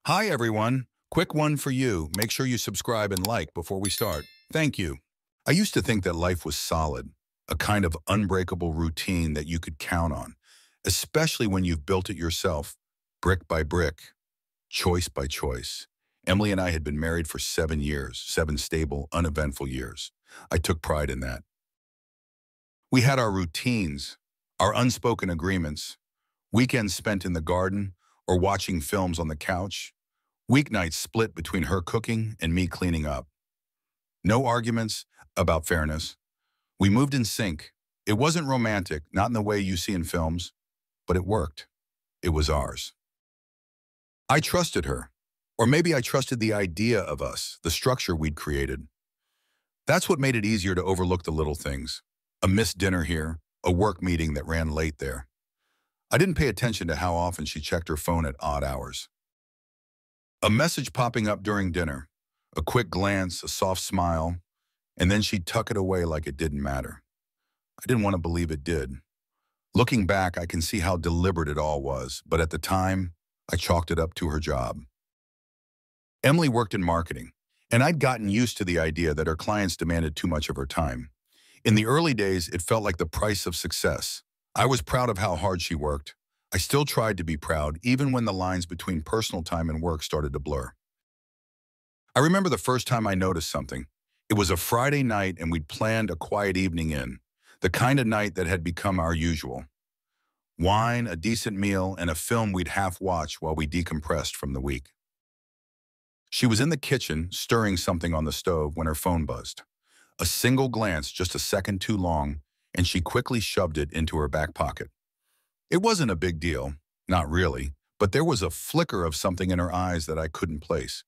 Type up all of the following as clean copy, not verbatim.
Hi, everyone. Quick one for you. Make sure you subscribe and like before we start. Thank you. I used to think that life was solid, a kind of unbreakable routine that you could count on, especially when you've built it yourself, brick by brick, choice by choice. Emily and I had been married for 7 years, 7 stable, uneventful years. I took pride in that. We had our routines, our unspoken agreements, weekends spent in the garden or watching films on the couch, weeknights split between her cooking and me cleaning up. No arguments about fairness. We moved in sync. It wasn't romantic, not in the way you see in films, but it worked. It was ours. I trusted her, or maybe I trusted the idea of us, the structure we'd created. That's what made it easier to overlook the little things. A missed dinner here, a work meeting that ran late there. I didn't pay attention to how often she checked her phone at odd hours. A message popping up during dinner, a quick glance, a soft smile, and then she'd tuck it away like it didn't matter. I didn't want to believe it did. Looking back, I can see how deliberate it all was, but at the time, I chalked it up to her job. Emily worked in marketing, and I'd gotten used to the idea that her clients demanded too much of her time. In the early days, it felt like the price of success. I was proud of how hard she worked. I still tried to be proud, even when the lines between personal time and work started to blur. I remember the first time I noticed something. It was a Friday night and we'd planned a quiet evening in, the kind of night that had become our usual. Wine, a decent meal, and a film we'd half watch while we decompressed from the week. She was in the kitchen, stirring something on the stove when her phone buzzed. A single glance, just a second too long, and she quickly shoved it into her back pocket. It wasn't a big deal, not really, but there was a flicker of something in her eyes that I couldn't place.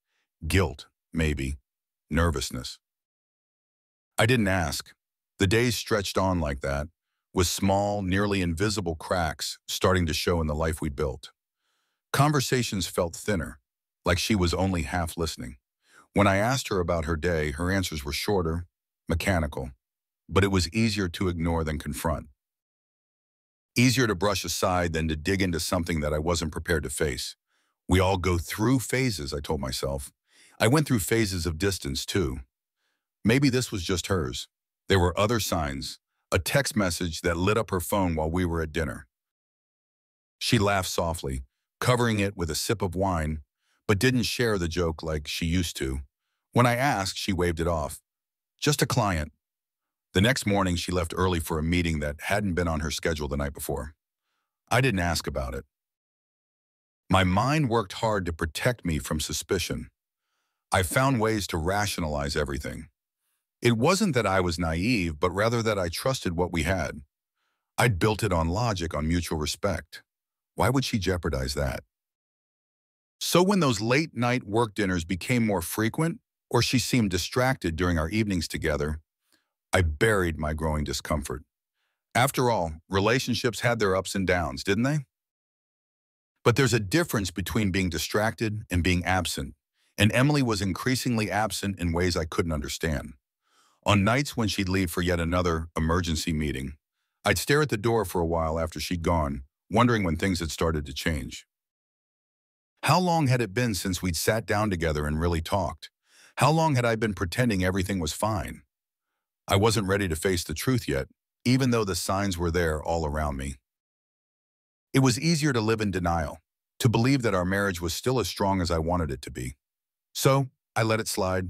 Guilt, maybe. Nervousness. I didn't ask. The days stretched on like that, with small, nearly invisible cracks starting to show in the life we'd built. Conversations felt thinner, like she was only half listening. When I asked her about her day, her answers were shorter, mechanical, but it was easier to ignore than confront. Easier to brush aside than to dig into something that I wasn't prepared to face. We all go through phases, I told myself. I went through phases of distance, too. Maybe this was just hers. There were other signs, a text message that lit up her phone while we were at dinner. She laughed softly, covering it with a sip of wine, but didn't share the joke like she used to. When I asked, she waved it off. Just a client. The next morning, she left early for a meeting that hadn't been on her schedule the night before. I didn't ask about it. My mind worked hard to protect me from suspicion. I found ways to rationalize everything. It wasn't that I was naive, but rather that I trusted what we had. I'd built it on logic, on mutual respect. Why would she jeopardize that? So when those late-night work dinners became more frequent, or she seemed distracted during our evenings together, I buried my growing discomfort. After all, relationships had their ups and downs, didn't they? But there's a difference between being distracted and being absent, and Emily was increasingly absent in ways I couldn't understand. On nights when she'd leave for yet another emergency meeting, I'd stare at the door for a while after she'd gone, wondering when things had started to change. How long had it been since we'd sat down together and really talked? How long had I been pretending everything was fine? I wasn't ready to face the truth yet, even though the signs were there all around me. It was easier to live in denial, to believe that our marriage was still as strong as I wanted it to be. So I let it slide,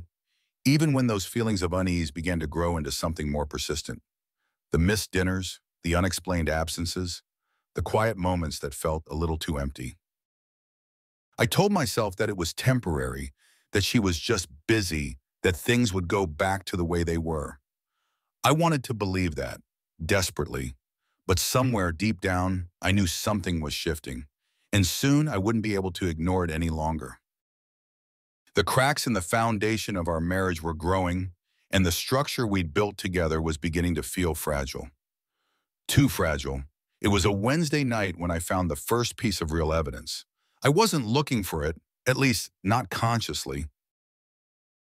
even when those feelings of unease began to grow into something more persistent. The missed dinners, the unexplained absences, the quiet moments that felt a little too empty. I told myself that it was temporary, that she was just busy, that things would go back to the way they were. I wanted to believe that, desperately, but somewhere deep down, I knew something was shifting, and soon I wouldn't be able to ignore it any longer. The cracks in the foundation of our marriage were growing, and the structure we'd built together was beginning to feel fragile. Too fragile. It was a Wednesday night when I found the first piece of real evidence. I wasn't looking for it, at least not consciously.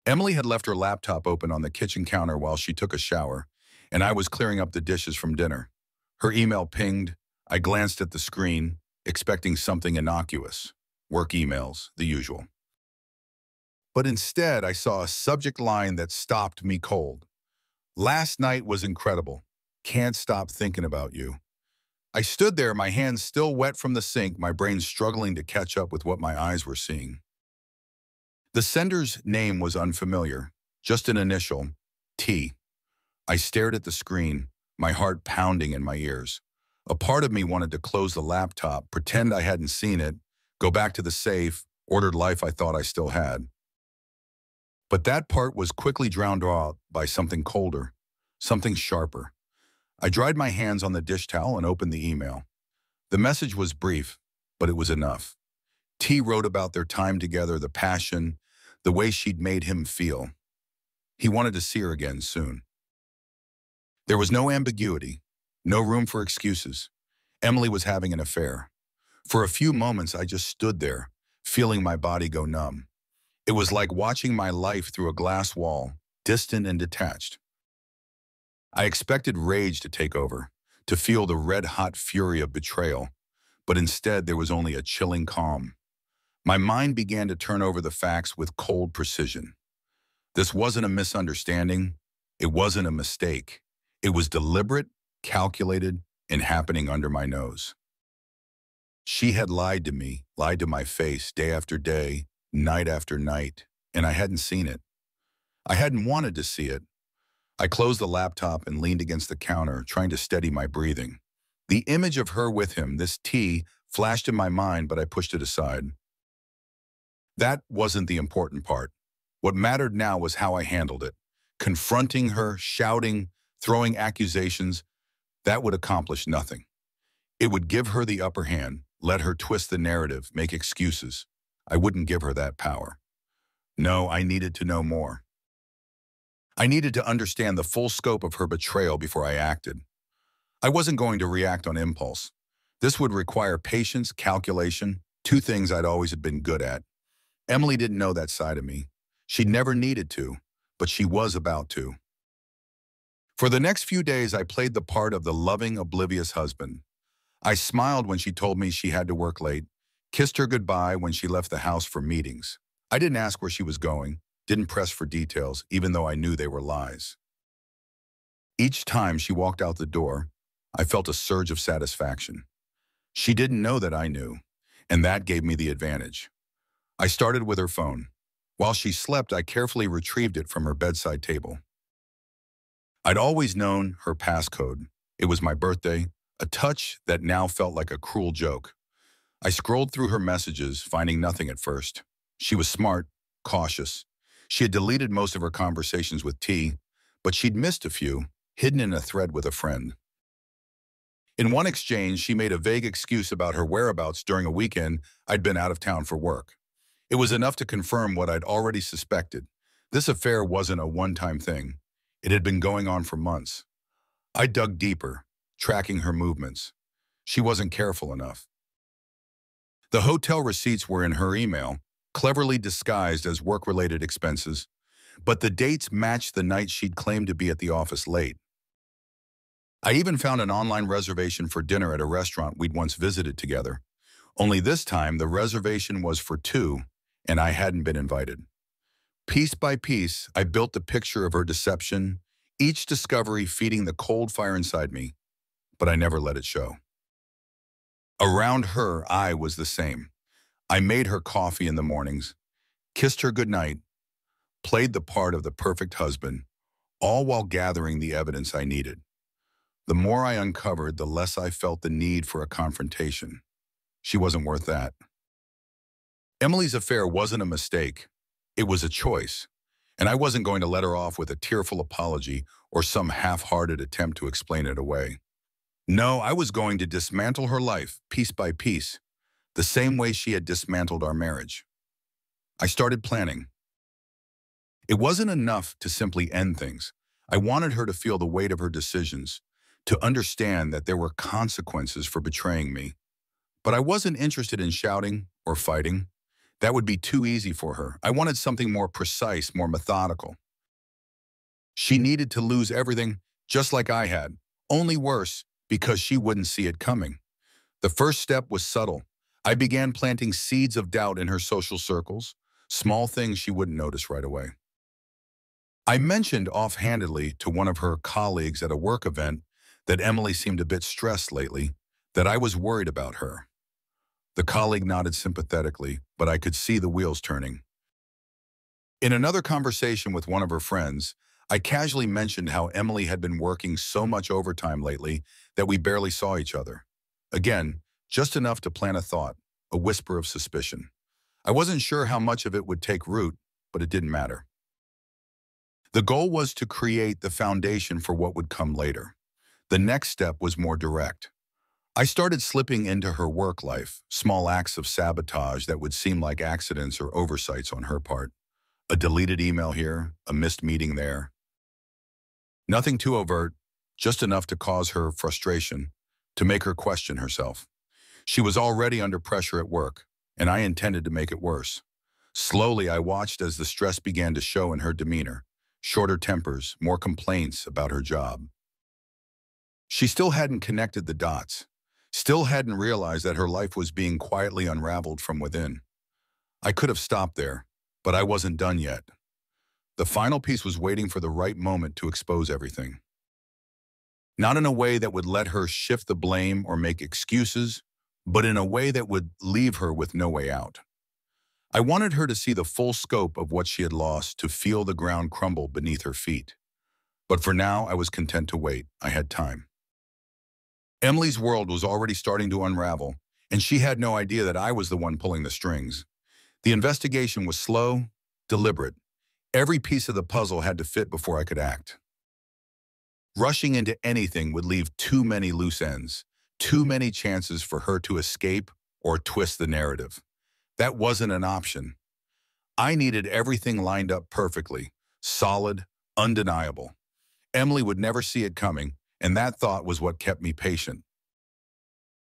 Emily had left her laptop open on the kitchen counter while she took a shower, and I was clearing up the dishes from dinner. Her email pinged. I glanced at the screen, expecting something innocuous. work emails, the usual. But instead, I saw a subject line that stopped me cold. Last night was incredible. Can't stop thinking about you. I stood there, my hands still wet from the sink, my brain struggling to catch up with what my eyes were seeing. The sender's name was unfamiliar, just an initial, T. I stared at the screen, my heart pounding in my ears. A part of me wanted to close the laptop, pretend I hadn't seen it, go back to the safe, ordered life I thought I still had. But that part was quickly drowned out by something colder, something sharper. I dried my hands on the dish towel and opened the email. The message was brief, but it was enough. T wrote about their time together, the passion, the way she'd made him feel. He wanted to see her again soon. There was no ambiguity, no room for excuses. Emily was having an affair. For a few moments, I just stood there, feeling my body go numb. It was like watching my life through a glass wall, distant and detached. I expected rage to take over, to feel the red-hot fury of betrayal, but instead there was only a chilling calm. My mind began to turn over the facts with cold precision. This wasn't a misunderstanding. It wasn't a mistake. It was deliberate, calculated, and happening under my nose. She had lied to me, lied to my face, day after day, night after night, and I hadn't seen it. I hadn't wanted to see it. I closed the laptop and leaned against the counter, trying to steady my breathing. The image of her with him, this T, flashed in my mind, but I pushed it aside. That wasn't the important part. What mattered now was how I handled it. Confronting her, shouting, throwing accusations, that would accomplish nothing. It would give her the upper hand, let her twist the narrative, make excuses. I wouldn't give her that power. No, I needed to know more. I needed to understand the full scope of her betrayal before I acted. I wasn't going to react on impulse. This would require patience, calculation, two things I'd always been good at. Emily didn't know that side of me. She never needed to, but she was about to. For the next few days, I played the part of the loving, oblivious husband. I smiled when she told me she had to work late, kissed her goodbye when she left the house for meetings. I didn't ask where she was going, didn't press for details, even though I knew they were lies. Each time she walked out the door, I felt a surge of satisfaction. She didn't know that I knew, and that gave me the advantage. I started with her phone. While she slept, I carefully retrieved it from her bedside table. I'd always known her passcode. It was my birthday, a touch that now felt like a cruel joke. I scrolled through her messages, finding nothing at first. She was smart, cautious. She had deleted most of her conversations with T, but she'd missed a few, hidden in a thread with a friend. In one exchange, she made a vague excuse about her whereabouts during a weekend I'd been out of town for work. It was enough to confirm what I'd already suspected. This affair wasn't a one-time thing. It had been going on for months. I dug deeper, tracking her movements. She wasn't careful enough. The hotel receipts were in her email, cleverly disguised as work-related expenses, but the dates matched the night she'd claimed to be at the office late. I even found an online reservation for dinner at a restaurant we'd once visited together. Only this time, the reservation was for two, and I hadn't been invited. Piece by piece, I built the picture of her deception, each discovery feeding the cold fire inside me, but I never let it show. Around her, I was the same. I made her coffee in the mornings, kissed her goodnight, played the part of the perfect husband, all while gathering the evidence I needed. The more I uncovered, the less I felt the need for a confrontation. She wasn't worth that. Emily's affair wasn't a mistake. It was a choice, and I wasn't going to let her off with a tearful apology or some half-hearted attempt to explain it away. No, I was going to dismantle her life, piece by piece, the same way she had dismantled our marriage. I started planning. It wasn't enough to simply end things. I wanted her to feel the weight of her decisions, to understand that there were consequences for betraying me. But I wasn't interested in shouting or fighting. That would be too easy for her. I wanted something more precise, more methodical. She needed to lose everything, just like I had, only worse, because she wouldn't see it coming. The first step was subtle. I began planting seeds of doubt in her social circles, small things she wouldn't notice right away. I mentioned offhandedly to one of her colleagues at a work event that Emily seemed a bit stressed lately, that I was worried about her. The colleague nodded sympathetically, but I could see the wheels turning. In another conversation with one of her friends, I casually mentioned how Emily had been working so much overtime lately that we barely saw each other. Again, just enough to plant a thought, a whisper of suspicion. I wasn't sure how much of it would take root, but it didn't matter. The goal was to create the foundation for what would come later. The next step was more direct. I started slipping into her work life, small acts of sabotage that would seem like accidents or oversights on her part. A deleted email here, a missed meeting there. Nothing too overt, just enough to cause her frustration, to make her question herself. She was already under pressure at work, and I intended to make it worse. Slowly, I watched as the stress began to show in her demeanor. Shorter tempers, more complaints about her job. She still hadn't connected the dots, still hadn't realized that her life was being quietly unraveled from within. I could have stopped there, but I wasn't done yet. The final piece was waiting for the right moment to expose everything. Not in a way that would let her shift the blame or make excuses, but in a way that would leave her with no way out. I wanted her to see the full scope of what she had lost, to feel the ground crumble beneath her feet. But for now, I was content to wait. I had time. Emily's world was already starting to unravel, and she had no idea that I was the one pulling the strings. The investigation was slow, deliberate. Every piece of the puzzle had to fit before I could act. Rushing into anything would leave too many loose ends, too many chances for her to escape or twist the narrative. That wasn't an option. I needed everything lined up perfectly, solid, undeniable. Emily would never see it coming, and that thought was what kept me patient.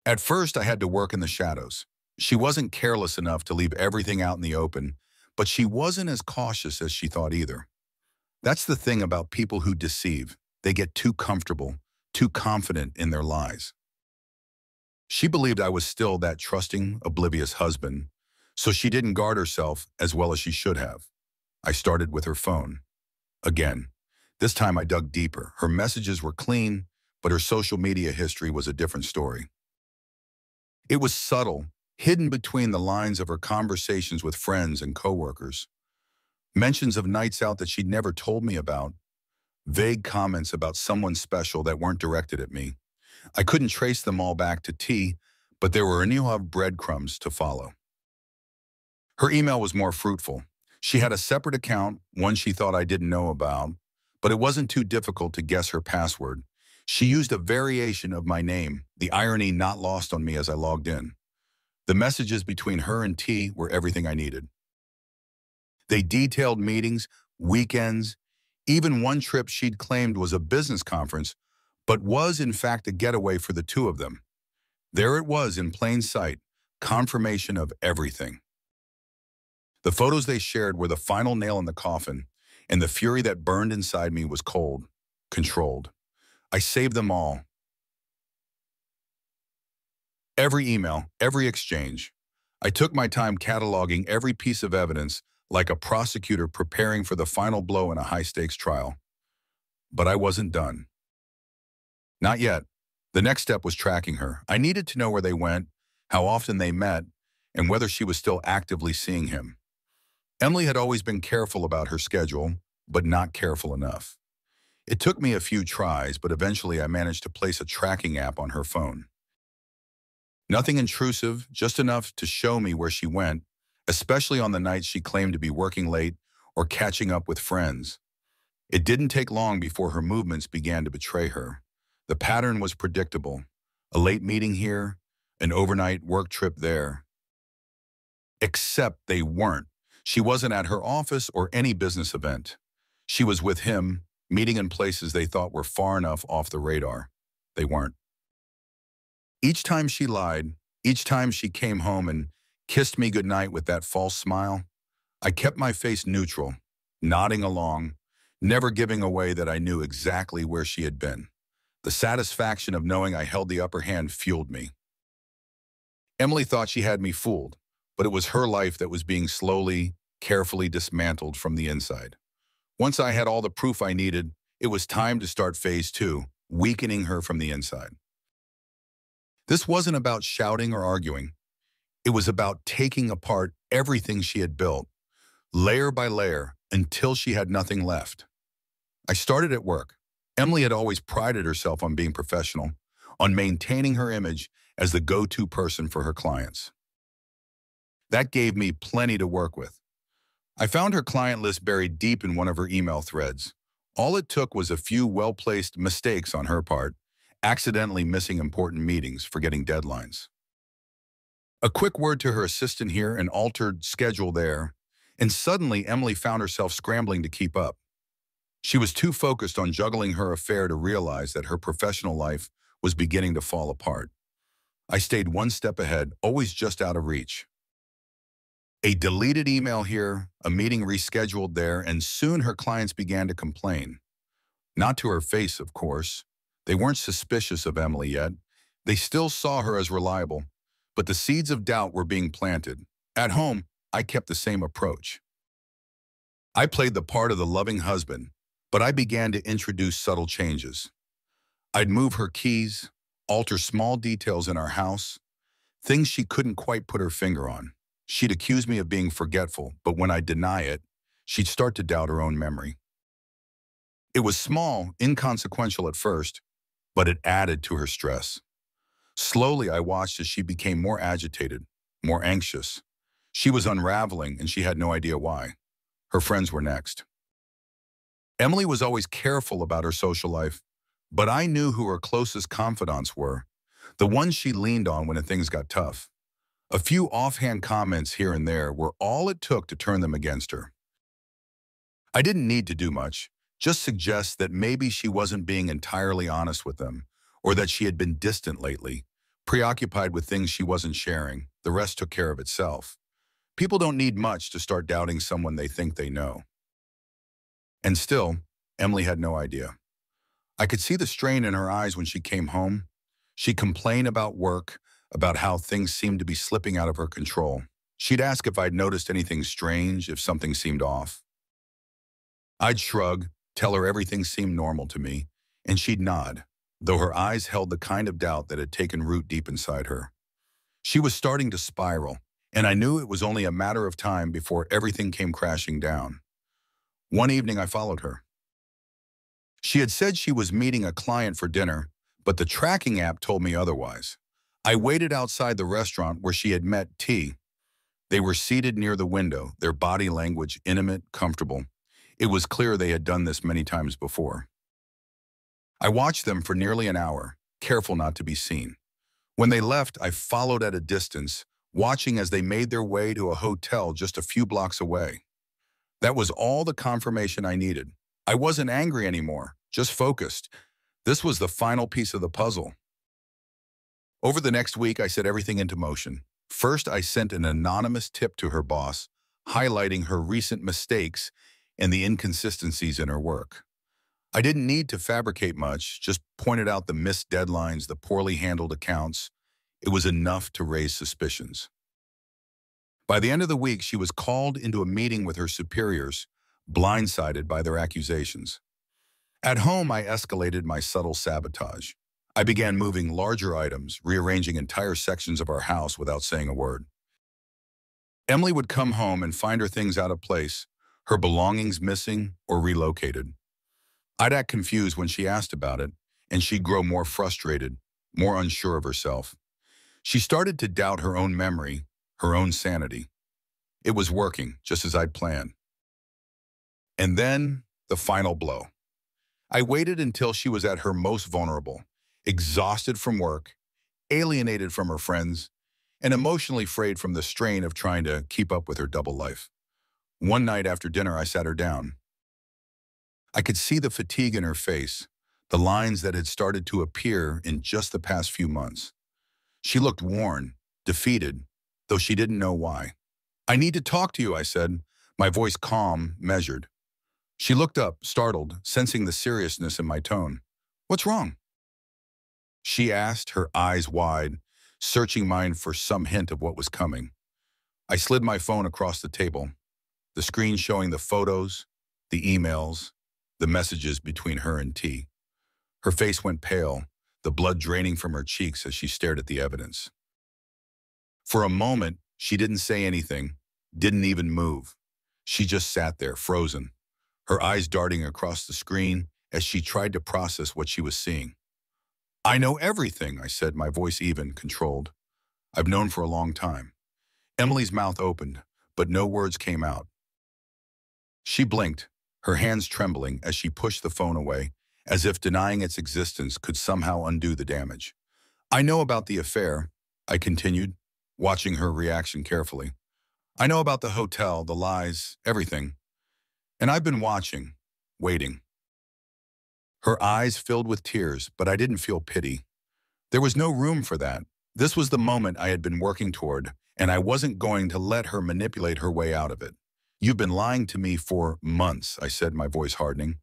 At first, I had to work in the shadows. She wasn't careless enough to leave everything out in the open, but she wasn't as cautious as she thought either. That's the thing about people who deceive. They get too comfortable, too confident in their lies. She believed I was still that trusting, oblivious husband, so she didn't guard herself as well as she should have. I started with her phone. Again, this time I dug deeper. Her messages were clean, but her social media history was a different story. It was subtle, hidden between the lines of her conversations with friends and coworkers. Mentions of nights out that she'd never told me about. Vague comments about someone special that weren't directed at me. I couldn't trace them all back to T, but there were enough breadcrumbs to follow. Her email was more fruitful. She had a separate account, one she thought I didn't know about, but it wasn't too difficult to guess her password. She used a variation of my name, the irony not lost on me as I logged in. The messages between her and T were everything I needed. They detailed meetings, weekends, even one trip she'd claimed was a business conference, but was in fact a getaway for the two of them. There it was in plain sight, confirmation of everything. The photos they shared were the final nail in the coffin, and the fury that burned inside me was cold, controlled. I saved them all. Every email, every exchange. I took my time cataloging every piece of evidence like a prosecutor preparing for the final blow in a high-stakes trial. But I wasn't done. Not yet. The next step was tracking her. I needed to know where they went, how often they met, and whether she was still actively seeing him. Emily had always been careful about her schedule, but not careful enough. It took me a few tries, but eventually I managed to place a tracking app on her phone. Nothing intrusive, just enough to show me where she went, especially on the nights she claimed to be working late or catching up with friends. It didn't take long before her movements began to betray her. The pattern was predictable. A late meeting here, an overnight work trip there. Except they weren't. She wasn't at her office or any business event. She was with him, meeting in places they thought were far enough off the radar. They weren't. Each time she lied, each time she came home and kissed me goodnight with that false smile, I kept my face neutral, nodding along, never giving away that I knew exactly where she had been. The satisfaction of knowing I held the upper hand fueled me. Emily thought she had me fooled, but it was her life that was being slowly, carefully dismantled from the inside. Once I had all the proof I needed, it was time to start phase two, weakening her from the inside. This wasn't about shouting or arguing. It was about taking apart everything she had built, layer by layer, until she had nothing left. I started at work. Emily had always prided herself on being professional, on maintaining her image as the go-to person for her clients. That gave me plenty to work with. I found her client list buried deep in one of her email threads. All it took was a few well-placed mistakes on her part, accidentally missing important meetings, forgetting deadlines. A quick word to her assistant here, an altered schedule there, and suddenly Emily found herself scrambling to keep up. She was too focused on juggling her affair to realize that her professional life was beginning to fall apart. I stayed one step ahead, always just out of reach. A deleted email here, a meeting rescheduled there, and soon her clients began to complain. Not to her face, of course. They weren't suspicious of Emily yet. They still saw her as reliable, but the seeds of doubt were being planted. At home, I kept the same approach. I played the part of the loving husband, but I began to introduce subtle changes. I'd move her keys, alter small details in our house, things she couldn't quite put her finger on. She'd accuse me of being forgetful, but when I'd deny it, she'd start to doubt her own memory. It was small, inconsequential at first, but it added to her stress. Slowly, I watched as she became more agitated, more anxious. She was unraveling, and she had no idea why. Her friends were next. Emily was always careful about her social life, but I knew who her closest confidants were, the ones she leaned on when things got tough. A few offhand comments here and there were all it took to turn them against her. I didn't need to do much, just suggest that maybe she wasn't being entirely honest with them, or that she had been distant lately, preoccupied with things she wasn't sharing. The rest took care of itself. People don't need much to start doubting someone they think they know. And still, Emily had no idea. I could see the strain in her eyes when she came home. She'd complain about work, about how things seemed to be slipping out of her control. She'd ask if I'd noticed anything strange, if something seemed off. I'd shrug, tell her everything seemed normal to me, and she'd nod, though her eyes held the kind of doubt that had taken root deep inside her. She was starting to spiral, and I knew it was only a matter of time before everything came crashing down. One evening, I followed her. She had said she was meeting a client for dinner, but the tracking app told me otherwise. I waited outside the restaurant where she had met T. They were seated near the window, their body language intimate, comfortable. It was clear they had done this many times before. I watched them for nearly an hour, careful not to be seen. When they left, I followed at a distance, watching as they made their way to a hotel just a few blocks away. That was all the confirmation I needed. I wasn't angry anymore, just focused. This was the final piece of the puzzle. Over the next week, I set everything into motion. First, I sent an anonymous tip to her boss, highlighting her recent mistakes and the inconsistencies in her work. I didn't need to fabricate much, just pointed out the missed deadlines, the poorly handled accounts. It was enough to raise suspicions. By the end of the week, she was called into a meeting with her superiors, blindsided by their accusations. At home, I escalated my subtle sabotage. I began moving larger items, rearranging entire sections of our house without saying a word. Emily would come home and find her things out of place, her belongings missing or relocated. I'd act confused when she asked about it, and she'd grow more frustrated, more unsure of herself. She started to doubt her own memory, her own sanity. It was working, just as I'd planned. And then, the final blow. I waited until she was at her most vulnerable, exhausted from work, alienated from her friends, and emotionally frayed from the strain of trying to keep up with her double life. One night after dinner, I sat her down. I could see the fatigue in her face, the lines that had started to appear in just the past few months. She looked worn, defeated, though she didn't know why. "I need to talk to you," I said, my voice calm, measured. She looked up, startled, sensing the seriousness in my tone. "What's wrong?" She asked, her eyes wide, searching mine for some hint of what was coming. I slid my phone across the table, the screen showing the photos, the emails, the messages between her and T. Her face went pale, the blood draining from her cheeks as she stared at the evidence. For a moment, she didn't say anything, didn't even move. She just sat there, frozen, her eyes darting across the screen as she tried to process what she was seeing. "I know everything," I said, my voice even, controlled. "I've known for a long time." Emily's mouth opened, but no words came out. She blinked, her hands trembling as she pushed the phone away, as if denying its existence could somehow undo the damage. "I know about the affair," I continued, watching her reaction carefully. "I know about the hotel, the lies, everything. And I've been watching, waiting." Her eyes filled with tears, but I didn't feel pity. There was no room for that. This was the moment I had been working toward, and I wasn't going to let her manipulate her way out of it. "You've been lying to me for months," I said, my voice hardening.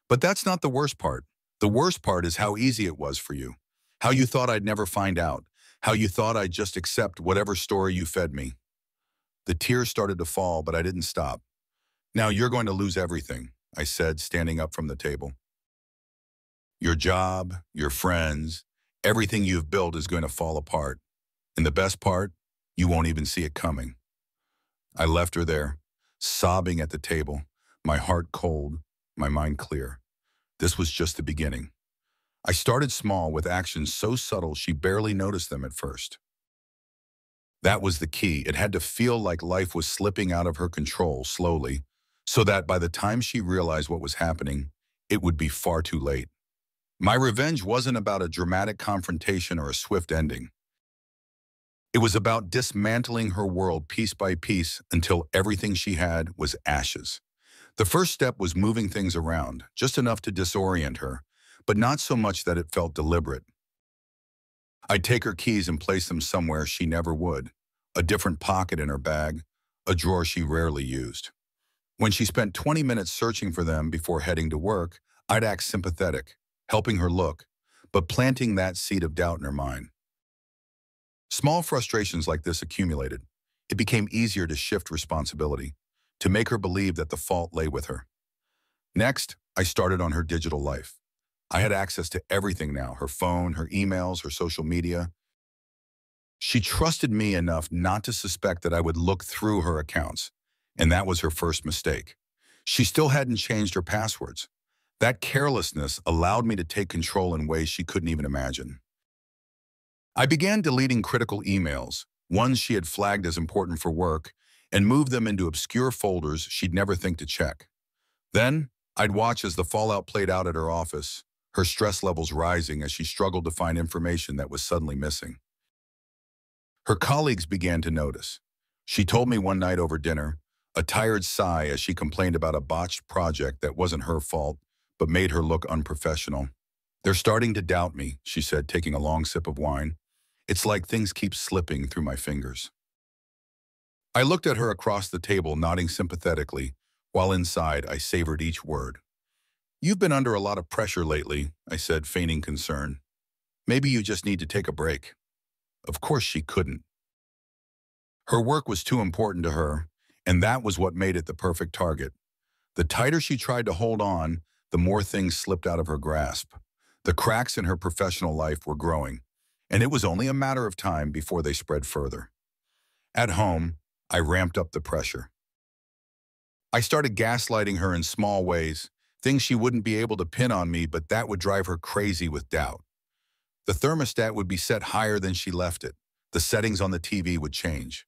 "But that's not the worst part. The worst part is how easy it was for you. How you thought I'd never find out. How you thought I'd just accept whatever story you fed me." The tears started to fall, but I didn't stop. "Now you're going to lose everything," I said, standing up from the table. "Your job, your friends, everything you've built is going to fall apart. And the best part, you won't even see it coming." I left her there, sobbing at the table, my heart cold, my mind clear. This was just the beginning. I started small with actions so subtle she barely noticed them at first. That was the key. It had to feel like life was slipping out of her control slowly, so that by the time she realized what was happening, it would be far too late. My revenge wasn't about a dramatic confrontation or a swift ending. It was about dismantling her world piece by piece until everything she had was ashes. The first step was moving things around, just enough to disorient her, but not so much that it felt deliberate. I'd take her keys and place them somewhere she never would, a different pocket in her bag, a drawer she rarely used. When she spent 20 minutes searching for them before heading to work, I'd act sympathetic, helping her look, but planting that seed of doubt in her mind. Small frustrations like this accumulated. It became easier to shift responsibility, to make her believe that the fault lay with her. Next, I started on her digital life. I had access to everything now, her phone, her emails, her social media. She trusted me enough not to suspect that I would look through her accounts, and that was her first mistake. She still hadn't changed her passwords. That carelessness allowed me to take control in ways she couldn't even imagine. I began deleting critical emails, ones she had flagged as important for work, and moved them into obscure folders she'd never think to check. Then, I'd watch as the fallout played out at her office, her stress levels rising as she struggled to find information that was suddenly missing. Her colleagues began to notice. She told me one night over dinner, a tired sigh as she complained about a botched project that wasn't her fault, but made her look unprofessional. "They're starting to doubt me," she said, taking a long sip of wine. "It's like things keep slipping through my fingers." I looked at her across the table, nodding sympathetically, while inside I savored each word. "You've been under a lot of pressure lately," I said, feigning concern. "Maybe you just need to take a break." Of course she couldn't. Her work was too important to her, and that was what made it the perfect target. The tighter she tried to hold on, the more things slipped out of her grasp. The cracks in her professional life were growing, and it was only a matter of time before they spread further. At home, I ramped up the pressure. I started gaslighting her in small ways, things she wouldn't be able to pin on me, but that would drive her crazy with doubt. The thermostat would be set higher than she left it. The settings on the TV would change.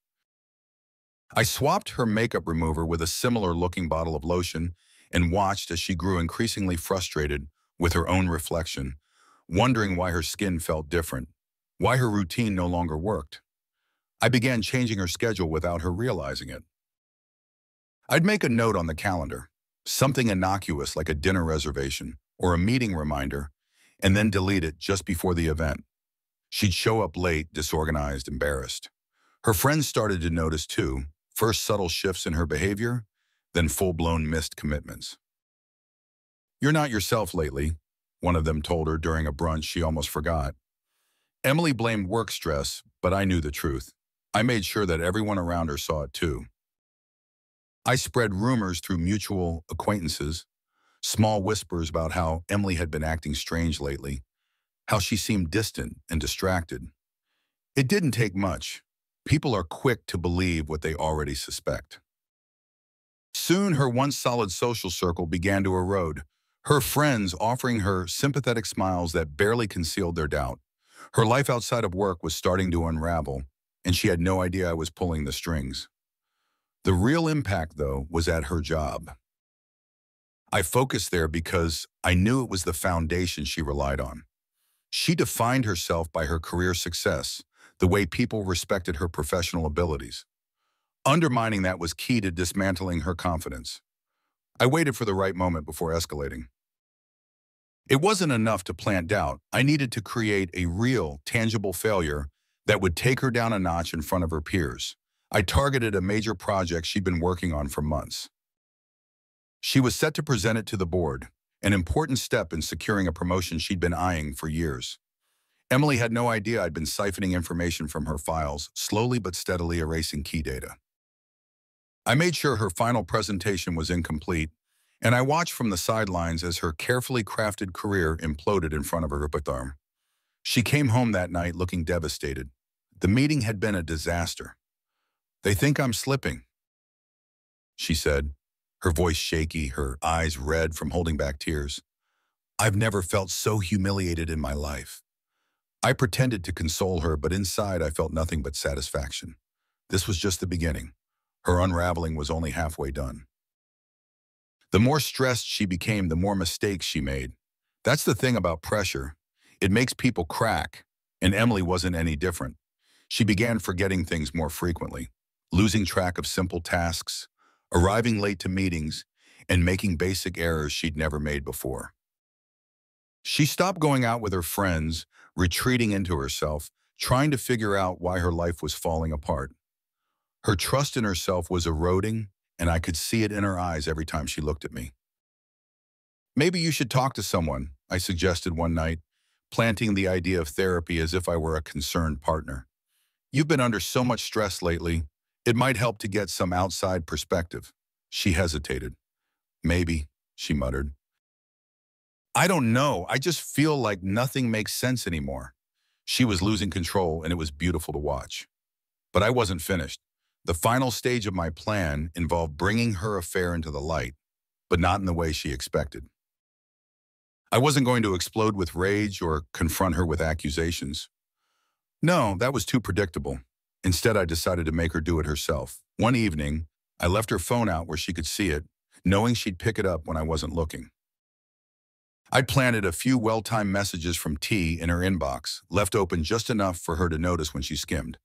I swapped her makeup remover with a similar-looking bottle of lotion and watched as she grew increasingly frustrated with her own reflection, wondering why her skin felt different, why her routine no longer worked. I began changing her schedule without her realizing it. I'd make a note on the calendar, something innocuous like a dinner reservation or a meeting reminder, and then delete it just before the event. She'd show up late, disorganized, embarrassed. Her friends started to notice too, first subtle shifts in her behavior, then full-blown missed commitments. "You're not yourself lately," one of them told her during a brunch she almost forgot. Emily blamed work stress, but I knew the truth. I made sure that everyone around her saw it too. I spread rumors through mutual acquaintances, small whispers about how Emily had been acting strange lately, how she seemed distant and distracted. It didn't take much. People are quick to believe what they already suspect. Soon, her once solid social circle began to erode, her friends offering her sympathetic smiles that barely concealed their doubt. Her life outside of work was starting to unravel, and she had no idea I was pulling the strings. The real impact, though, was at her job. I focused there because I knew it was the foundation she relied on. She defined herself by her career success, the way people respected her professional abilities. Undermining that was key to dismantling her confidence. I waited for the right moment before escalating. It wasn't enough to plant doubt. I needed to create a real, tangible failure that would take her down a notch in front of her peers. I targeted a major project she'd been working on for months. She was set to present it to the board, an important step in securing a promotion she'd been eyeing for years. Emily had no idea I'd been siphoning information from her files, slowly but steadily erasing key data. I made sure her final presentation was incomplete, and I watched from the sidelines as her carefully crafted career imploded in front of her arm. She came home that night looking devastated. The meeting had been a disaster. "They think I'm slipping," she said, her voice shaky, her eyes red from holding back tears. "I've never felt so humiliated in my life." I pretended to console her, but inside I felt nothing but satisfaction. This was just the beginning. Her unraveling was only halfway done. The more stressed she became, the more mistakes she made. That's the thing about pressure. It makes people crack, and Emily wasn't any different. She began forgetting things more frequently, losing track of simple tasks, arriving late to meetings, and making basic errors she'd never made before. She stopped going out with her friends, retreating into herself, trying to figure out why her life was falling apart. Her trust in herself was eroding, and I could see it in her eyes every time she looked at me. "Maybe you should talk to someone," I suggested one night, planting the idea of therapy as if I were a concerned partner. "You've been under so much stress lately. It might help to get some outside perspective." She hesitated. "Maybe," she muttered. "I don't know. I just feel like nothing makes sense anymore." She was losing control, and it was beautiful to watch. But I wasn't finished. The final stage of my plan involved bringing her affair into the light, but not in the way she expected. I wasn't going to explode with rage or confront her with accusations. No, that was too predictable. Instead, I decided to make her do it herself. One evening, I left her phone out where she could see it, knowing she'd pick it up when I wasn't looking. I'd planted a few well-timed messages from T in her inbox, left open just enough for her to notice when she skimmed.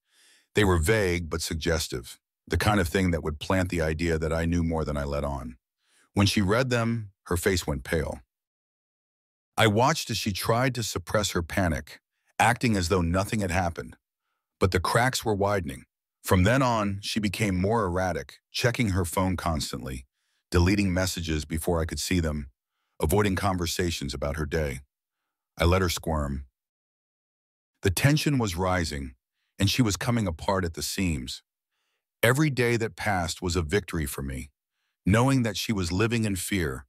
They were vague but suggestive, the kind of thing that would plant the idea that I knew more than I let on. When she read them, her face went pale. I watched as she tried to suppress her panic, acting as though nothing had happened. But the cracks were widening. From then on, she became more erratic, checking her phone constantly, deleting messages before I could see them, avoiding conversations about her day. I let her squirm. The tension was rising, and she was coming apart at the seams. Every day that passed was a victory for me, knowing that she was living in fear,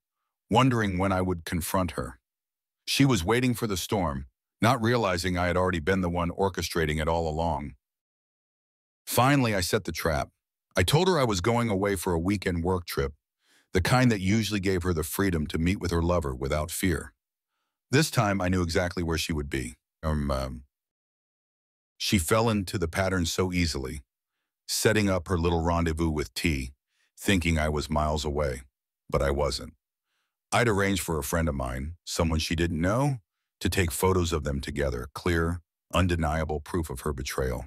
wondering when I would confront her. She was waiting for the storm, not realizing I had already been the one orchestrating it all along. Finally, I set the trap. I told her I was going away for a weekend work trip, the kind that usually gave her the freedom to meet with her lover without fear. This time, I knew exactly where she would be. She fell into the pattern so easily, setting up her little rendezvous with T, thinking I was miles away, but I wasn't. I'd arranged for a friend of mine, someone she didn't know, to take photos of them together, clear, undeniable proof of her betrayal.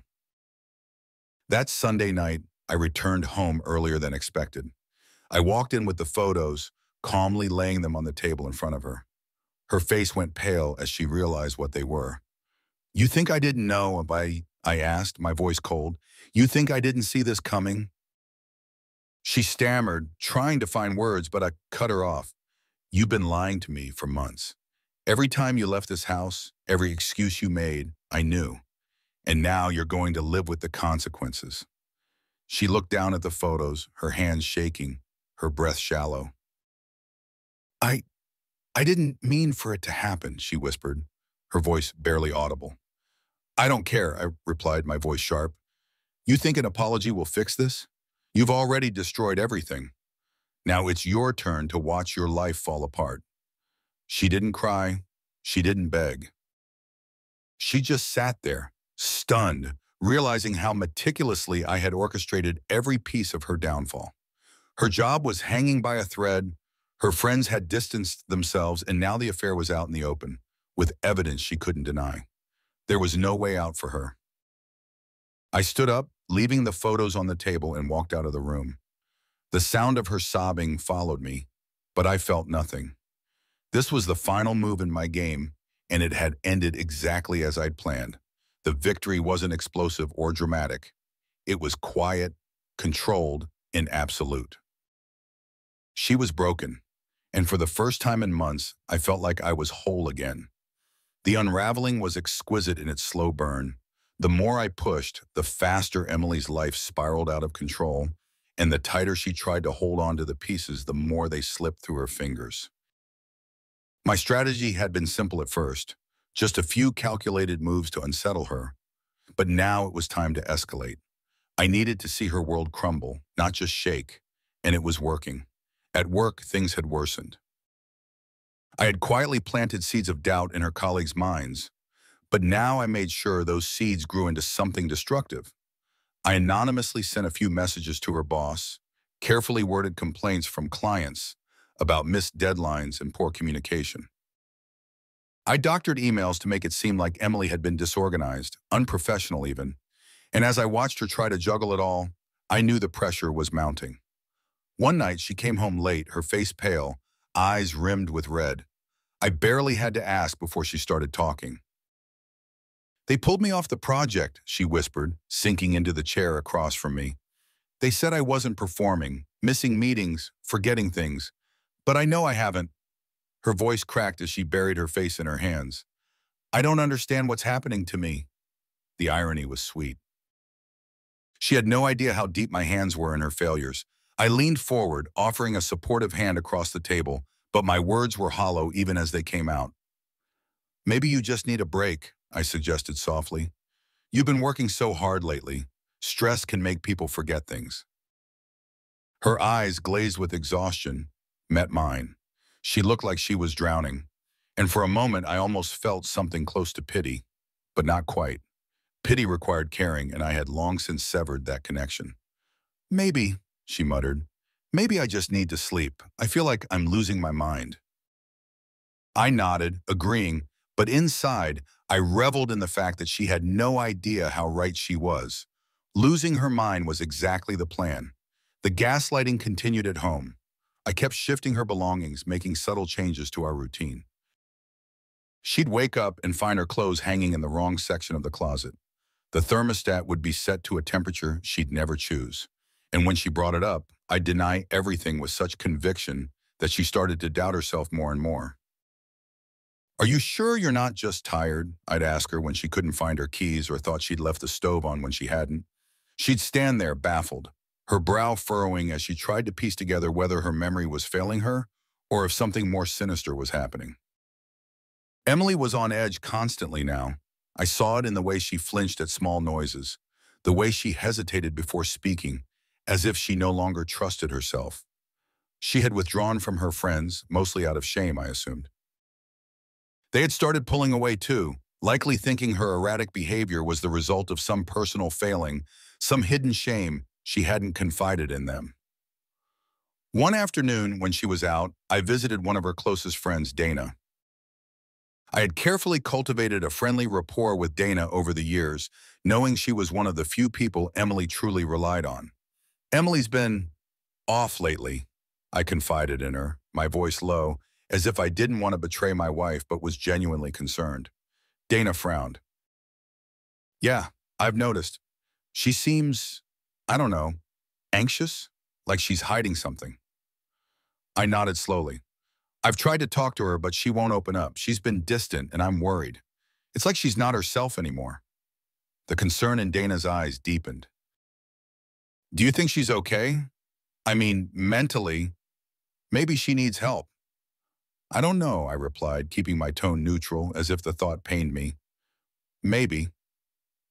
That Sunday night, I returned home earlier than expected. I walked in with the photos, calmly laying them on the table in front of her. Her face went pale as she realized what they were. "You think I didn't know?" I asked, my voice cold. "You think I didn't see this coming?" She stammered, trying to find words, but I cut her off. "You've been lying to me for months. Every time you left this house, every excuse you made, I knew. And now you're going to live with the consequences. She looked down at the photos, her hands shaking, her breath shallow. I, I didn't mean for it to happen, she whispered, her voice barely audible. I don't care, I replied, my voice sharp. You think an apology will fix this? You've already destroyed everything. Now it's your turn to watch your life fall apart. She didn't cry. She didn't beg. She just sat there, stunned, realizing how meticulously I had orchestrated every piece of her downfall. Her job was hanging by a thread, her friends had distanced themselves, and now the affair was out in the open, with evidence she couldn't deny. There was no way out for her. I stood up, leaving the photos on the table, and walked out of the room. The sound of her sobbing followed me, but I felt nothing. This was the final move in my game, and it had ended exactly as I'd planned. The victory wasn't explosive or dramatic. It was quiet, controlled, and absolute. She was broken, and for the first time in months, I felt like I was whole again. The unraveling was exquisite in its slow burn. The more I pushed, the faster Emily's life spiraled out of control, and the tighter she tried to hold on to the pieces, the more they slipped through her fingers. My strategy had been simple at first, just a few calculated moves to unsettle her. But now it was time to escalate. I needed to see her world crumble, not just shake, and it was working. At work, things had worsened. I had quietly planted seeds of doubt in her colleagues' minds, but now I made sure those seeds grew into something destructive. I anonymously sent a few messages to her boss, carefully worded complaints from clients about missed deadlines and poor communication. I doctored emails to make it seem like Emily had been disorganized, unprofessional even, and as I watched her try to juggle it all, I knew the pressure was mounting. One night she came home late, her face pale, eyes rimmed with red. I barely had to ask before she started talking. They pulled me off the project, she whispered, sinking into the chair across from me. They said I wasn't performing, missing meetings, forgetting things. But I know I haven't. Her voice cracked as she buried her face in her hands. I don't understand what's happening to me. The irony was sweet. She had no idea how deep my hands were in her failures. I leaned forward, offering a supportive hand across the table, but my words were hollow even as they came out. Maybe you just need a break, I suggested softly. You've been working so hard lately. Stress can make people forget things. Her eyes, glazed with exhaustion, met mine. She looked like she was drowning, and for a moment I almost felt something close to pity, but not quite. Pity required caring, and I had long since severed that connection. Maybe, she muttered, maybe I just need to sleep. I feel like I'm losing my mind. I nodded, agreeing, but inside, I reveled in the fact that she had no idea how right she was. Losing her mind was exactly the plan. The gaslighting continued at home. I kept shifting her belongings, making subtle changes to our routine. She'd wake up and find her clothes hanging in the wrong section of the closet. The thermostat would be set to a temperature she'd never choose. And when she brought it up, I'd deny everything with such conviction that she started to doubt herself more and more. Are you sure you're not just tired? I'd ask her when she couldn't find her keys or thought she'd left the stove on when she hadn't. She'd stand there baffled, her brow furrowing as she tried to piece together whether her memory was failing her or if something more sinister was happening. Emily was on edge constantly now. I saw it in the way she flinched at small noises, the way she hesitated before speaking, as if she no longer trusted herself. She had withdrawn from her friends, mostly out of shame, I assumed. They had started pulling away too, likely thinking her erratic behavior was the result of some personal failing, some hidden shame she hadn't confided in them. One afternoon, when she was out, I visited one of her closest friends, Dana. I had carefully cultivated a friendly rapport with Dana over the years, knowing she was one of the few people Emily truly relied on. Emily's been off lately, I confided in her, my voice low, as if I didn't want to betray my wife but was genuinely concerned. Dana frowned. Yeah, I've noticed. She seems, I don't know, anxious, like she's hiding something. I nodded slowly. I've tried to talk to her, but she won't open up. She's been distant, and I'm worried. It's like she's not herself anymore. The concern in Dana's eyes deepened. Do you think she's okay? I mean, mentally, maybe she needs help. I don't know, I replied, keeping my tone neutral as if the thought pained me. Maybe.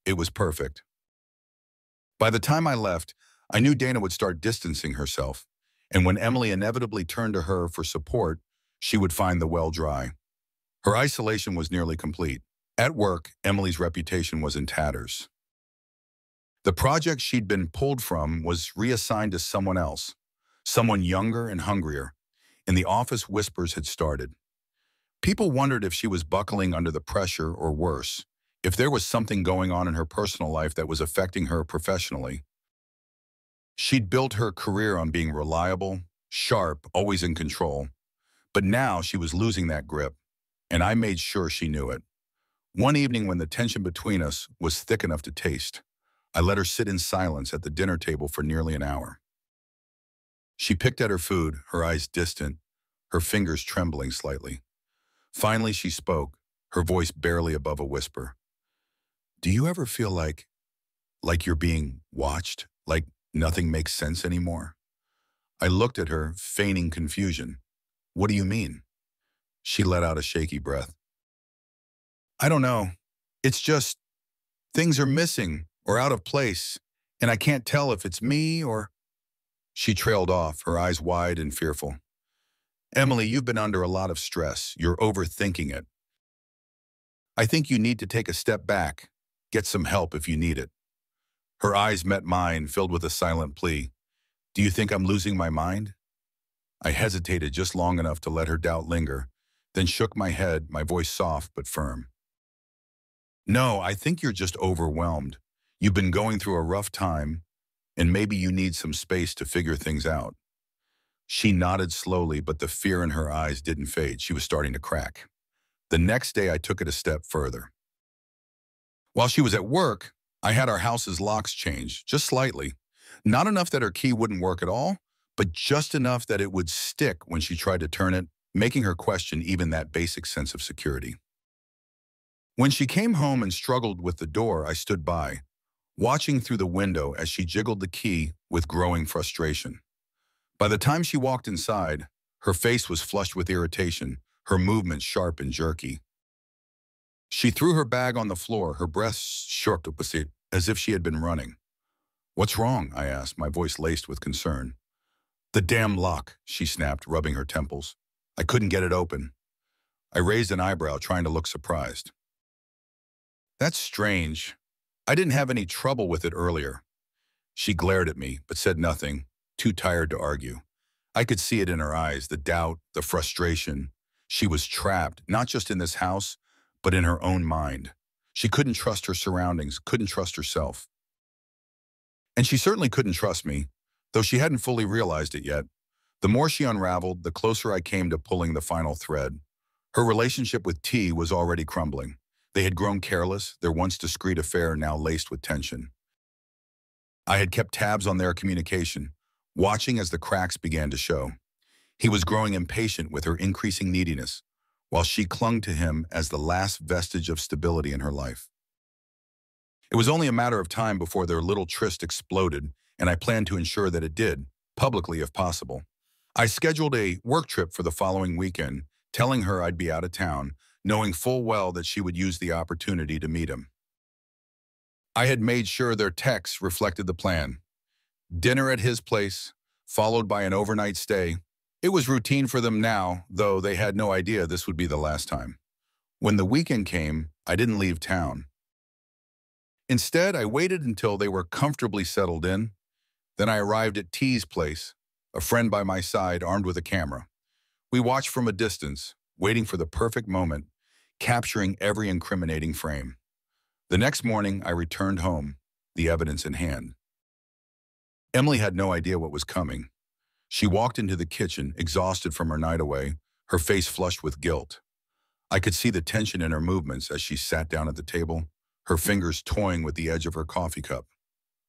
It was perfect. By the time I left, I knew Dana would start distancing herself, and when Emily inevitably turned to her for support, she would find the well dry. Her isolation was nearly complete. At work, Emily's reputation was in tatters. The project she'd been pulled from was reassigned to someone else, someone younger and hungrier, and the office whispers had started. People wondered if she was buckling under the pressure or worse, if there was something going on in her personal life that was affecting her professionally. She'd built her career on being reliable, sharp, always in control, but now she was losing that grip, and I made sure she knew it. One evening when the tension between us was thick enough to taste, I let her sit in silence at the dinner table for nearly an hour. She picked at her food, her eyes distant, her fingers trembling slightly. Finally, she spoke, her voice barely above a whisper. Do you ever feel like you're being watched, like nothing makes sense anymore? I looked at her, feigning confusion. What do you mean? She let out a shaky breath. I don't know. It's just things are missing or out of place, and I can't tell if it's me or... She trailed off, her eyes wide and fearful. Emily, you've been under a lot of stress. You're overthinking it. I think you need to take a step back. Get some help if you need it. Her eyes met mine, filled with a silent plea. Do you think I'm losing my mind? I hesitated just long enough to let her doubt linger, then shook my head, my voice soft but firm. No, I think you're just overwhelmed. You've been going through a rough time, and maybe you need some space to figure things out. She nodded slowly, but the fear in her eyes didn't fade. She was starting to crack. The next day, I took it a step further. While she was at work, I had our house's locks changed, just slightly. Not enough that her key wouldn't work at all, but just enough that it would stick when she tried to turn it, making her question even that basic sense of security. When she came home and struggled with the door, I stood by, watching through the window as she jiggled the key with growing frustration. By the time she walked inside, her face was flushed with irritation, her movements sharp and jerky. She threw her bag on the floor, her breath shook as if she had been running. What's wrong? I asked, my voice laced with concern. The damn lock, she snapped, rubbing her temples. I couldn't get it open. I raised an eyebrow, trying to look surprised. That's strange. I didn't have any trouble with it earlier. She glared at me, but said nothing, too tired to argue. I could see it in her eyes, the doubt, the frustration. She was trapped, not just in this house, but in her own mind. She couldn't trust her surroundings, couldn't trust herself. And she certainly couldn't trust me, though she hadn't fully realized it yet. The more she unraveled, the closer I came to pulling the final thread. Her relationship with T was already crumbling. They had grown careless, their once discreet affair now laced with tension. I had kept tabs on their communication, watching as the cracks began to show. He was growing impatient with her increasing neediness, while she clung to him as the last vestige of stability in her life. It was only a matter of time before their little tryst exploded, and I planned to ensure that it did, publicly if possible. I scheduled a work trip for the following weekend, telling her I'd be out of town, knowing full well that she would use the opportunity to meet him. I had made sure their texts reflected the plan. Dinner at his place, followed by an overnight stay. It was routine for them now, though they had no idea this would be the last time. When the weekend came, I didn't leave town. Instead, I waited until they were comfortably settled in. Then I arrived at T's place, a friend by my side armed with a camera. We watched from a distance, waiting for the perfect moment, capturing every incriminating frame. The next morning, I returned home, the evidence in hand. Emily had no idea what was coming. She walked into the kitchen, exhausted from her night away, her face flushed with guilt. I could see the tension in her movements as she sat down at the table, her fingers toying with the edge of her coffee cup.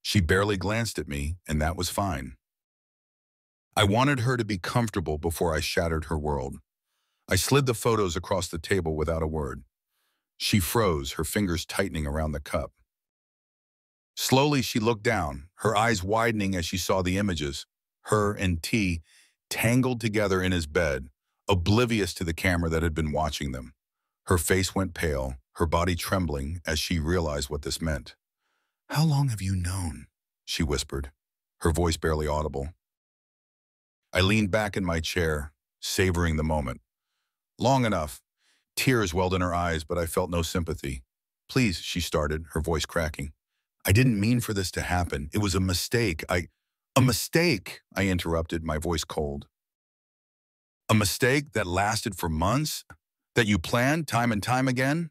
She barely glanced at me, and that was fine. I wanted her to be comfortable before I shattered her world. I slid the photos across the table without a word. She froze, her fingers tightening around the cup. Slowly, she looked down, her eyes widening as she saw the images, her and T tangled together in his bed, oblivious to the camera that had been watching them. Her face went pale, her body trembling as she realized what this meant. "How long have you known?" she whispered, her voice barely audible. I leaned back in my chair, savoring the moment. Long enough. Tears welled in her eyes, but I felt no sympathy. "Please," she started, her voice cracking. "I didn't mean for this to happen. It was a mistake. A mistake," I interrupted, my voice cold. "A mistake that lasted for months? That you planned time and time again?"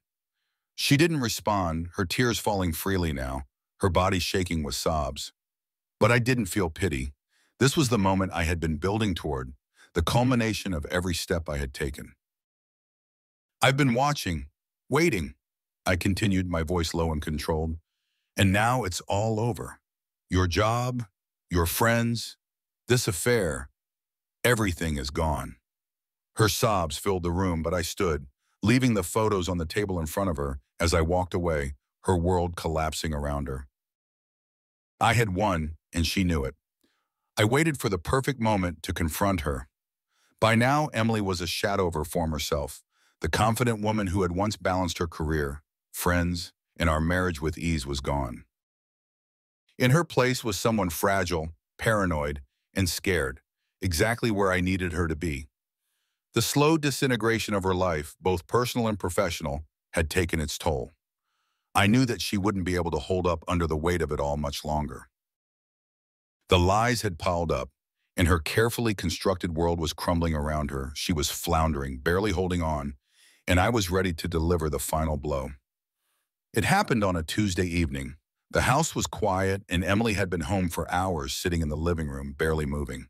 She didn't respond, her tears falling freely now, her body shaking with sobs. But I didn't feel pity. This was the moment I had been building toward, the culmination of every step I had taken. "I've been watching, waiting," I continued, my voice low and controlled. "And now it's all over. Your job, your friends, this affair, everything is gone." Her sobs filled the room, but I stood, leaving the photos on the table in front of her as I walked away, her world collapsing around her. I had won, and she knew it. I waited for the perfect moment to confront her. By now, Emily was a shadow of her former self, the confident woman who had once balanced her career, friends, and our marriage with ease was gone. In her place was someone fragile, paranoid, and scared, exactly where I needed her to be. The slow disintegration of her life, both personal and professional, had taken its toll. I knew that she wouldn't be able to hold up under the weight of it all much longer. The lies had piled up, and her carefully constructed world was crumbling around her. She was floundering, barely holding on, and I was ready to deliver the final blow. It happened on a Tuesday evening. The house was quiet, and Emily had been home for hours, sitting in the living room, barely moving.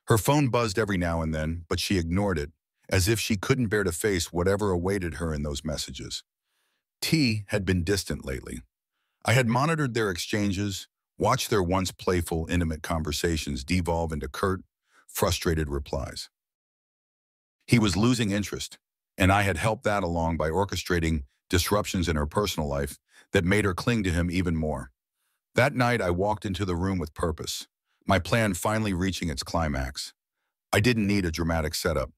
Her phone buzzed every now and then, but she ignored it, as if she couldn't bear to face whatever awaited her in those messages. T had been distant lately. I had monitored their exchanges, watched their once playful, intimate conversations devolve into curt, frustrated replies. He was losing interest, and I had helped that along by orchestrating disruptions in her personal life that made her cling to him even more. That night, I walked into the room with purpose, my plan finally reaching its climax. I didn't need a dramatic setup.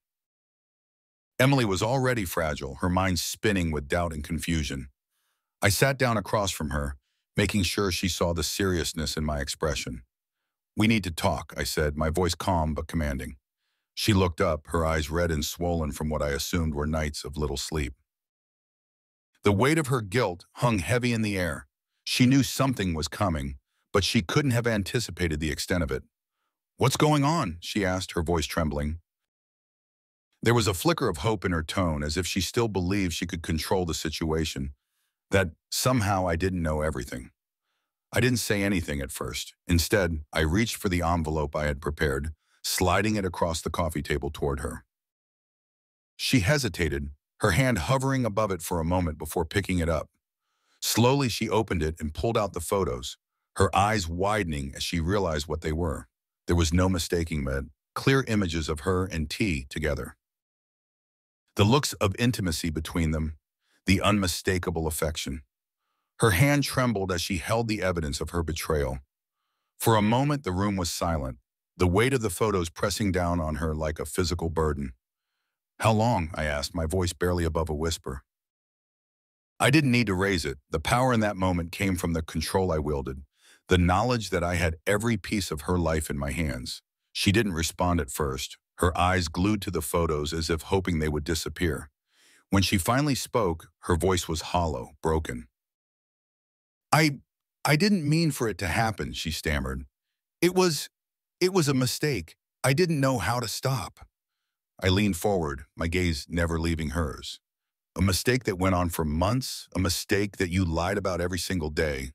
Emily was already fragile, her mind spinning with doubt and confusion. I sat down across from her, making sure she saw the seriousness in my expression. "We need to talk," I said, my voice calm but commanding. She looked up, her eyes red and swollen from what I assumed were nights of little sleep. The weight of her guilt hung heavy in the air. She knew something was coming, but she couldn't have anticipated the extent of it. "What's going on?" she asked, her voice trembling. There was a flicker of hope in her tone, as if she still believed she could control the situation, that somehow I didn't know everything. I didn't say anything at first. Instead, I reached for the envelope I had prepared, sliding it across the coffee table toward her. She hesitated, her hand hovering above it for a moment before picking it up. Slowly, she opened it and pulled out the photos, her eyes widening as she realized what they were. There was no mistaking it, clear images of her and T together. The looks of intimacy between them, the unmistakable affection. Her hand trembled as she held the evidence of her betrayal. For a moment, the room was silent, the weight of the photos pressing down on her like a physical burden. "How long?" I asked, my voice barely above a whisper. I didn't need to raise it. The power in that moment came from the control I wielded, the knowledge that I had every piece of her life in my hands. She didn't respond at first, her eyes glued to the photos as if hoping they would disappear. When she finally spoke, her voice was hollow, broken. I I didn't mean for it to happen," she stammered. It was a mistake. I didn't know how to stop." I leaned forward, my gaze never leaving hers. "A mistake that went on for months? A mistake that you lied about every single day?"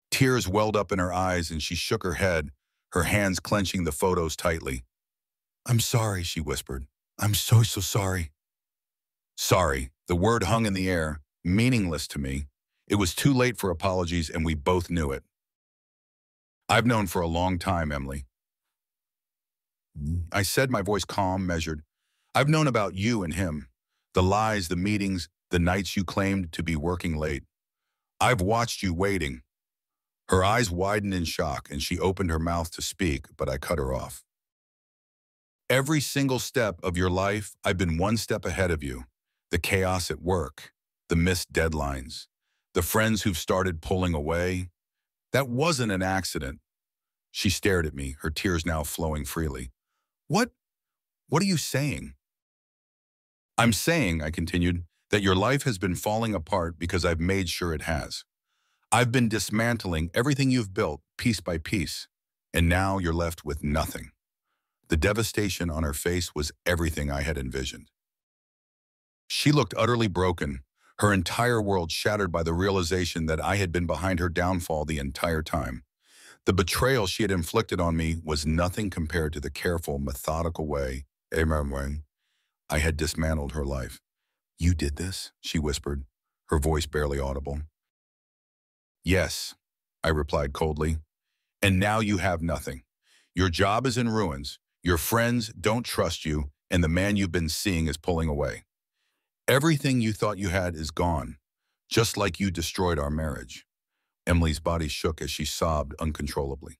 Tears welled up in her eyes and she shook her head, her hands clenching the photos tightly. "I'm sorry," she whispered. "I'm so sorry." Sorry. The word hung in the air, meaningless to me. It was too late for apologies, and we both knew it. "I've known for a long time, Emily." I said, my voice calm, measured. "I've known about you and him. The lies, the meetings, the nights you claimed to be working late. I've watched you waiting. Her eyes widened in shock, and she opened her mouth to speak, but I cut her off. Every single step of your life, I've been one step ahead of you. The chaos at work, the missed deadlines, the friends who've started pulling away. That wasn't an accident. She stared at me, her tears now flowing freely. What? What are you saying? I'm saying, I continued, that your life has been falling apart because I've made sure it has. I've been dismantling everything you've built piece by piece, and now you're left with nothing. The devastation on her face was everything I had envisioned. She looked utterly broken, her entire world shattered by the realization that I had been behind her downfall the entire time. The betrayal she had inflicted on me was nothing compared to the careful, methodical way I had dismantled her life. You did this? She whispered, her voice barely audible. Yes, I replied coldly. And now you have nothing. Your job is in ruins. Your friends don't trust you, and the man you've been seeing is pulling away. Everything you thought you had is gone, just like you destroyed our marriage. Emily's body shook as she sobbed uncontrollably.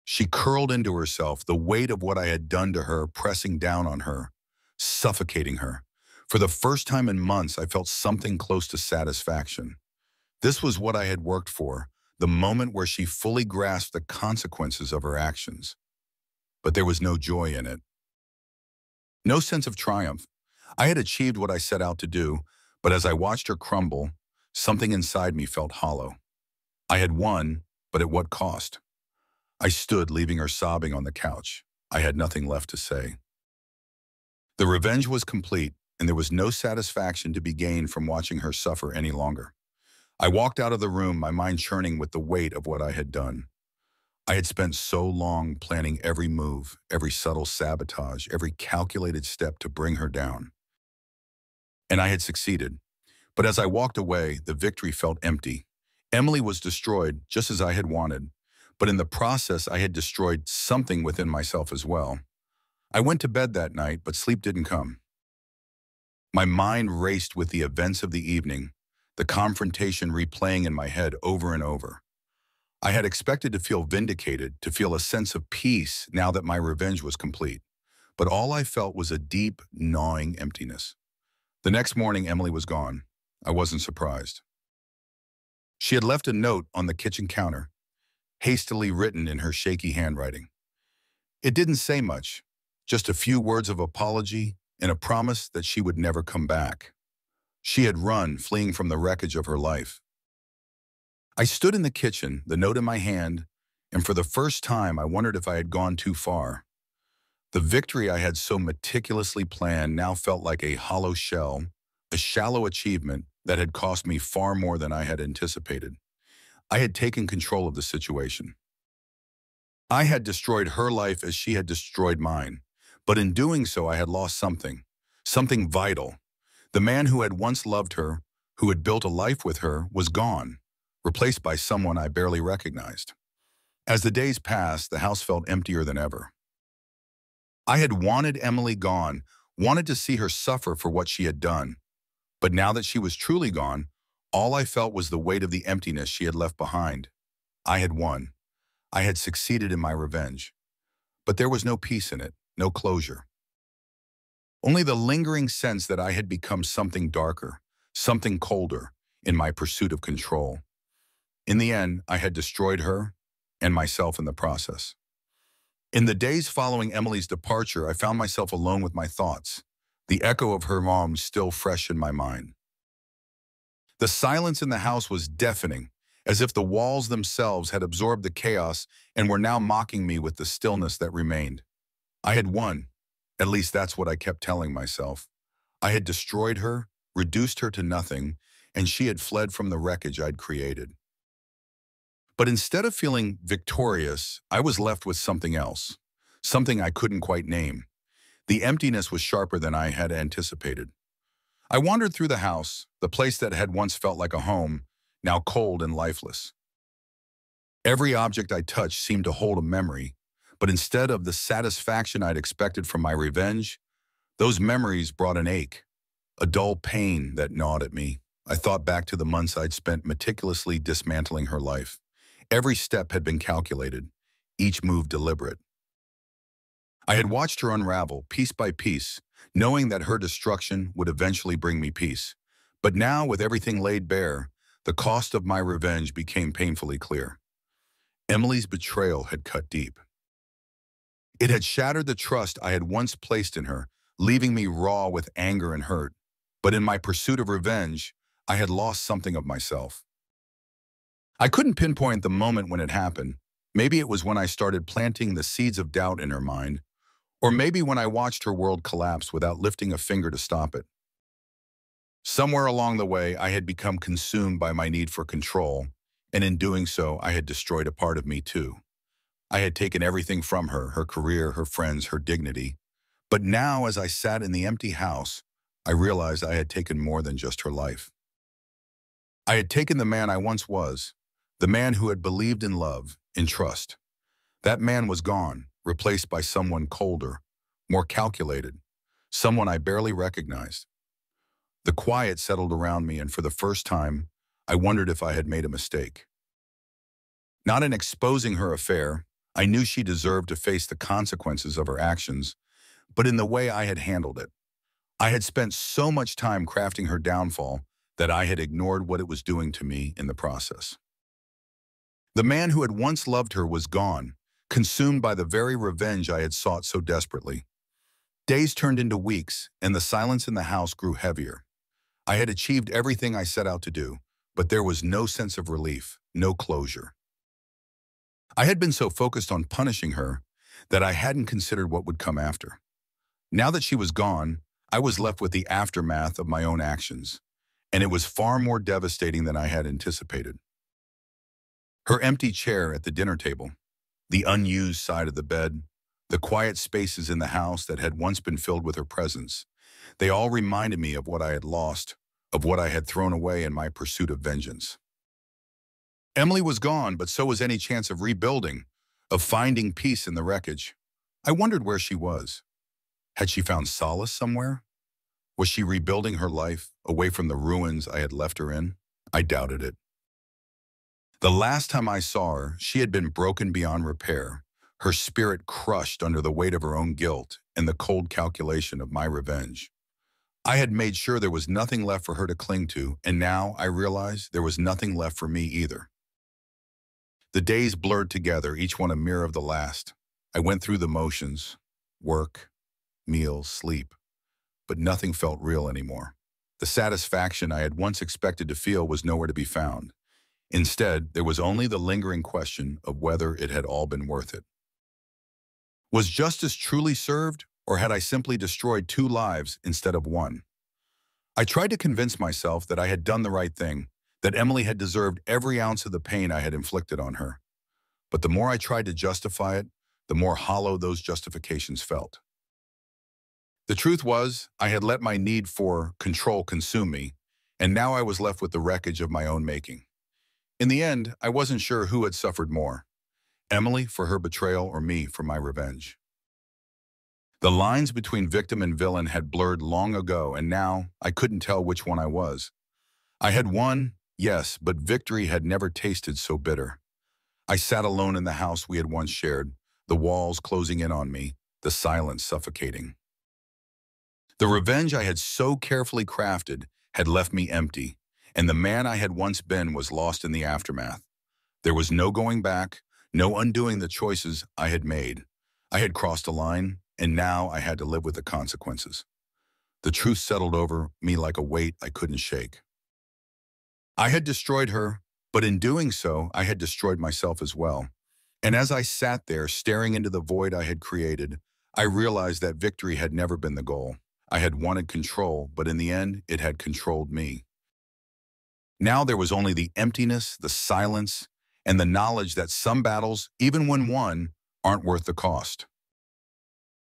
She curled into herself, the weight of what I had done to her pressing down on her, suffocating her. For the first time in months, I felt something close to satisfaction. This was what I had worked for, the moment where she fully grasped the consequences of her actions. But there was no joy in it. No sense of triumph. I had achieved what I set out to do, but as I watched her crumble, something inside me felt hollow. I had won, but at what cost? I stood, leaving her sobbing on the couch. I had nothing left to say. The revenge was complete, and there was no satisfaction to be gained from watching her suffer any longer. I walked out of the room, my mind churning with the weight of what I had done. I had spent so long planning every move, every subtle sabotage, every calculated step to bring her down. And I had succeeded. But as I walked away, the victory felt empty. Emily was destroyed, just as I had wanted. But in the process, I had destroyed something within myself as well. I went to bed that night, but sleep didn't come. My mind raced with the events of the evening, the confrontation replaying in my head over and over. I had expected to feel vindicated, to feel a sense of peace now that my revenge was complete. But all I felt was a deep, gnawing emptiness. The next morning, Emily was gone. I wasn't surprised. She had left a note on the kitchen counter, hastily written in her shaky handwriting. It didn't say much, just a few words of apology and a promise that she would never come back. She had run, fleeing from the wreckage of her life. I stood in the kitchen, the note in my hand, and for the first time I wondered if I had gone too far. The victory I had so meticulously planned now felt like a hollow shell, a shallow achievement that had cost me far more than I had anticipated. I had taken control of the situation. I had destroyed her life as she had destroyed mine, but in doing so I had lost something vital. The man who had once loved her, who had built a life with her, was gone, replaced by someone I barely recognized. As the days passed, the house felt emptier than ever. I had wanted Emily gone, wanted to see her suffer for what she had done. But now that she was truly gone, all I felt was the weight of the emptiness she had left behind. I had won. I had succeeded in my revenge. But there was no peace in it, no closure. Only the lingering sense that I had become something darker, something colder, in my pursuit of control. In the end, I had destroyed her and myself in the process. In the days following Emily's departure, I found myself alone with my thoughts, the echo of her mom still fresh in my mind. The silence in the house was deafening, as if the walls themselves had absorbed the chaos and were now mocking me with the stillness that remained. I had won. At least that's what I kept telling myself. I had destroyed her, reduced her to nothing, and she had fled from the wreckage I'd created. But instead of feeling victorious, I was left with something else, something I couldn't quite name. The emptiness was sharper than I had anticipated. I wandered through the house, the place that had once felt like a home, now cold and lifeless. Every object I touched seemed to hold a memory, but instead of the satisfaction I'd expected from my revenge, those memories brought an ache, a dull pain that gnawed at me. I thought back to the months I'd spent meticulously dismantling her life. Every step had been calculated, each move deliberate. I had watched her unravel, piece by piece, knowing that her destruction would eventually bring me peace. But now, with everything laid bare, the cost of my revenge became painfully clear. Emily's betrayal had cut deep. It had shattered the trust I had once placed in her, leaving me raw with anger and hurt. But in my pursuit of revenge, I had lost something of myself. I couldn't pinpoint the moment when it happened. Maybe it was when I started planting the seeds of doubt in her mind, or maybe when I watched her world collapse without lifting a finger to stop it. Somewhere along the way, I had become consumed by my need for control, and in doing so, I had destroyed a part of me too. I had taken everything from her, her career, her friends, her dignity. But now, as I sat in the empty house, I realized I had taken more than just her life. I had taken the man I once was, the man who had believed in love, in trust. That man was gone, replaced by someone colder, more calculated, someone I barely recognized. The quiet settled around me, and for the first time, I wondered if I had made a mistake. Not in exposing her affair, I knew she deserved to face the consequences of her actions, but in the way I had handled it. I had spent so much time crafting her downfall that I had ignored what it was doing to me in the process. The man who had once loved her was gone, consumed by the very revenge I had sought so desperately. Days turned into weeks, and the silence in the house grew heavier. I had achieved everything I set out to do, but there was no sense of relief, no closure. I had been so focused on punishing her that I hadn't considered what would come after. Now that she was gone, I was left with the aftermath of my own actions, and it was far more devastating than I had anticipated. Her empty chair at the dinner table, the unused side of the bed, the quiet spaces in the house that had once been filled with her presence, they all reminded me of what I had lost, of what I had thrown away in my pursuit of vengeance. Emily was gone, but so was any chance of rebuilding, of finding peace in the wreckage. I wondered where she was. Had she found solace somewhere? Was she rebuilding her life away from the ruins I had left her in? I doubted it. The last time I saw her, she had been broken beyond repair, her spirit crushed under the weight of her own guilt and the cold calculation of my revenge. I had made sure there was nothing left for her to cling to, and now I realized there was nothing left for me either. The days blurred together, each one a mirror of the last. I went through the motions, work, meals, sleep, but nothing felt real anymore. The satisfaction I had once expected to feel was nowhere to be found. Instead, there was only the lingering question of whether it had all been worth it. Was justice truly served, or had I simply destroyed two lives instead of one? I tried to convince myself that I had done the right thing, that Emily had deserved every ounce of the pain I had inflicted on her. But the more I tried to justify it, the more hollow those justifications felt. The truth was, I had let my need for control consume me, and now I was left with the wreckage of my own making. In the end, I wasn't sure who had suffered more, Emily for her betrayal or me for my revenge. The lines between victim and villain had blurred long ago, and now I couldn't tell which one I was. I had won, yes, but victory had never tasted so bitter. I sat alone in the house we had once shared, the walls closing in on me, the silence suffocating. The revenge I had so carefully crafted had left me empty, and the man I had once been was lost in the aftermath. There was no going back, no undoing the choices I had made. I had crossed a line, and now I had to live with the consequences. The truth settled over me like a weight I couldn't shake. I had destroyed her, but in doing so, I had destroyed myself as well. And as I sat there staring into the void I had created, I realized that victory had never been the goal. I had wanted control, but in the end, it had controlled me. Now there was only the emptiness, the silence, and the knowledge that some battles, even when won, aren't worth the cost.